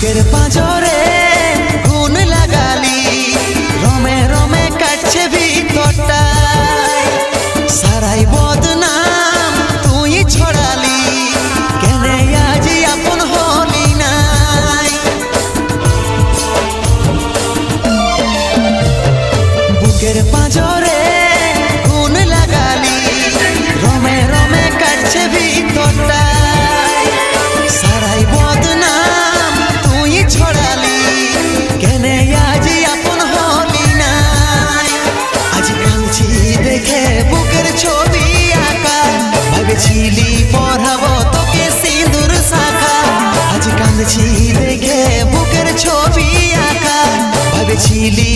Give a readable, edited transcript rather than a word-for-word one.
বুকের পাঁজরে গুণ লাগালি, রমে রমে কাটছে ভিতরটা, সারাই বদনাম তুই ছড়ালি, কেনে আজি আপন হলি নাই। বুকের পাঁজরে গুণ লাগালি, রমে রমে কাটছে ভিতরটা, সারাই বদনাম তুই ছড়ালি, কেনে আজি আপন হলি নাই। আজ কাঁদছি দেখে বুকের ছবি আঁকা, ভেবেছিলি পড়াবো তোকে সিঁদুর শাখা। আজ কাঁদছি দেখে বুকের ছবি আঁকা, ভেবেছিলি